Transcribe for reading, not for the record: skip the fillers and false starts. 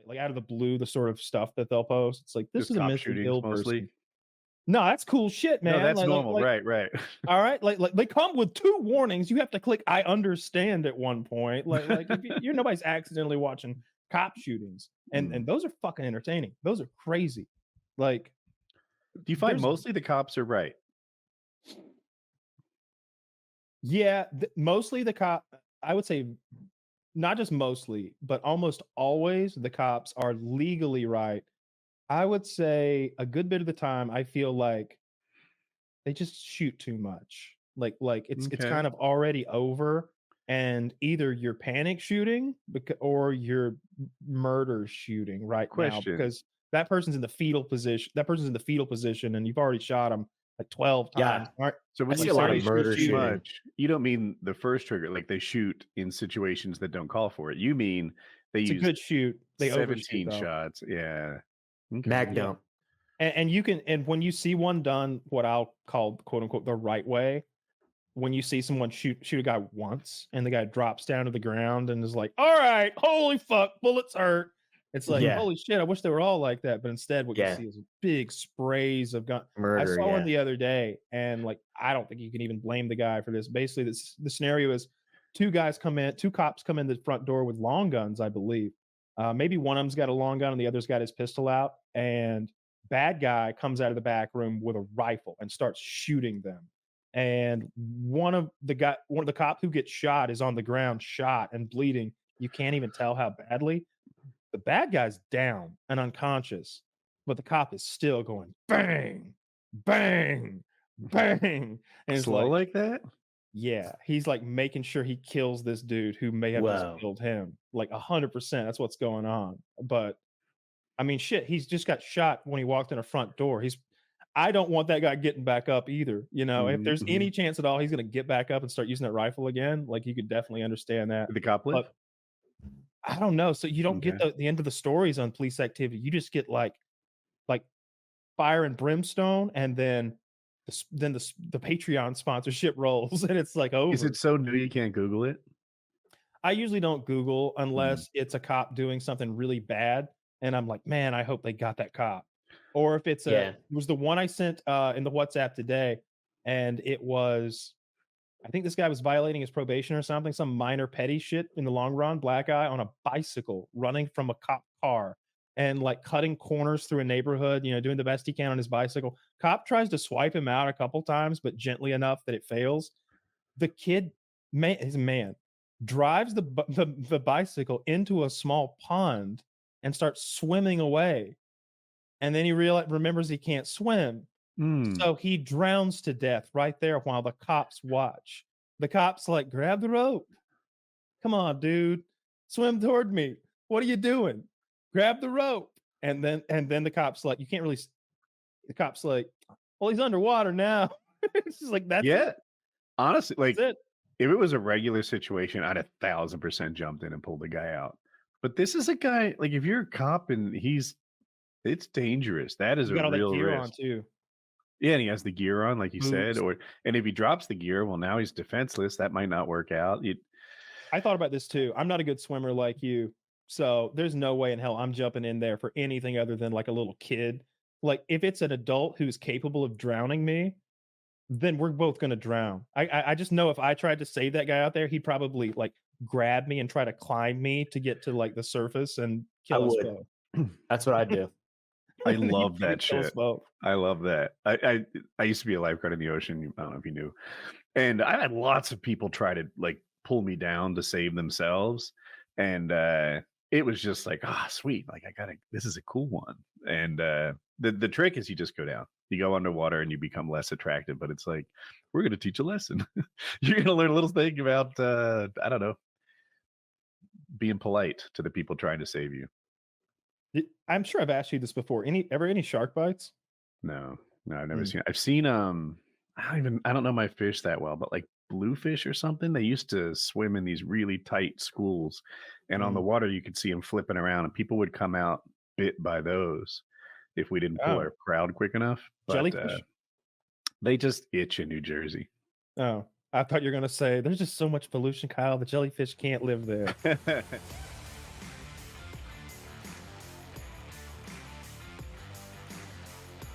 like out of the blue, the sort of stuff that they'll post. It's like, this Just is a cop missing shootings ill mostly. person. No, that's cool shit, man. No, that's normal. Right. All right, like they come with 2 warnings. You have to click "I understand" at one point. Like if you're nobody's accidentally watching cop shootings, and those are fucking entertaining. Those are crazy. Like, do you find mostly the cops are right? Yeah, mostly the cop. I would say not just mostly, but almost always the cops are legally right. I would say a good bit of the time, I feel like they just shoot too much. Like it's kind of already over, and either you're panic shooting or you're murder shooting right now because that person's in the fetal position. That person's in the fetal position, and you've already shot them like 12 times. Yeah. So when I see you a lot say of murder shoot shooting. much, you don't mean the first trigger, like they shoot in situations that don't call for it. You mean they It's use a good shoot. They 17 overshoot, shots. Yeah. Okay. Magnum. And you can, and when you see one done what I'll call quote unquote the right way, when you see someone shoot a guy once and the guy drops down to the ground and is like, all right, holy fuck, bullets hurt. It's like, holy shit, I wish they were all like that. But instead, what you see is big sprays of gun. Murder, I saw one the other day, and like, I don't think you can even blame the guy for this. Basically, the scenario is 2 cops come in the front door with long guns, I believe. Maybe one of them's got a long gun and the other's got his pistol out. And bad guy comes out of the back room with a rifle and starts shooting them. And one of the cop who gets shot is on the ground, shot and bleeding. You can't even tell how badly. The bad guy's down and unconscious, but the cop is still going bang, bang, bang. And slow like that? Yeah, he's like making sure he kills this dude who may have just killed him. Like 100%. That's what's going on. But I mean, shit, he's just got shot when he walked in a front door. I don't want that guy getting back up either. You know, if there's any chance at all he's going to get back up and start using that rifle again, like you could definitely understand that. Did the cop live? I don't know. So you don't get the end of the stories on police activity. You just get like fire and brimstone, and then the Patreon sponsorship rolls, and it's like over. Is it so new you can't Google it? I usually don't Google unless it's a cop doing something really bad, and I'm like, man, I hope they got that cop. Or if it's it was the one I sent in the WhatsApp today, and it was, I think this guy was violating his probation or something, some minor petty shit in the long run. Black guy on a bicycle running from a cop car and like cutting corners through a neighborhood, you know, doing the best he can on his bicycle. Cop tries to swipe him out a couple times, but gently enough that it fails. The kid, his man, drives the bicycle into a small pond and starts swimming away. And then he remembers he can't swim. So he drowns to death right there while the cops watch. The cops like, grab the rope. Come on, dude. Swim toward me. What are you doing? Grab the rope. And then the cops like, you can't really. The cops like, well, he's underwater now. It's just like, that's it. Honestly, like if it was a regular situation, I'd 1,000% jumped in and pulled the guy out. But this is a guy, like if you're a cop and it's dangerous. That is a real risk. On too. Yeah, and he has the gear on, like you said, and if he drops the gear, well, now he's defenseless. That might not work out. I thought about this too. I'm not a good swimmer like you, so there's no way in hell I'm jumping in there for anything other than like a little kid. Like if it's an adult who's capable of drowning me, then we're both gonna drown. I just know if I tried to save that guy out there, he'd probably like grab me and try to climb me to get to like the surface and kill us both. That's what I do. I love that shit. I love that. I used to be a lifeguard in the ocean. I don't know if you knew. And I had lots of people try to like pull me down to save themselves. And it was just like, sweet. Like this is a cool one. And the trick is you just go down. You go underwater and you become less attractive. But it's like, we're going to teach a lesson. You're going to learn a little thing about, I don't know, being polite to the people trying to save you. I'm sure I've asked you this before. Any shark bites? No, I've never seen. I've seen I don't know my fish that well, but like bluefish or something. They used to swim in these really tight schools, and on the water you could see them flipping around, and people would come out bit by those if we didn't pull our crowd quick enough. But, jellyfish? They just itch in New Jersey. Oh, I thought you were gonna say there's just so much pollution, Kyle. The jellyfish can't live there.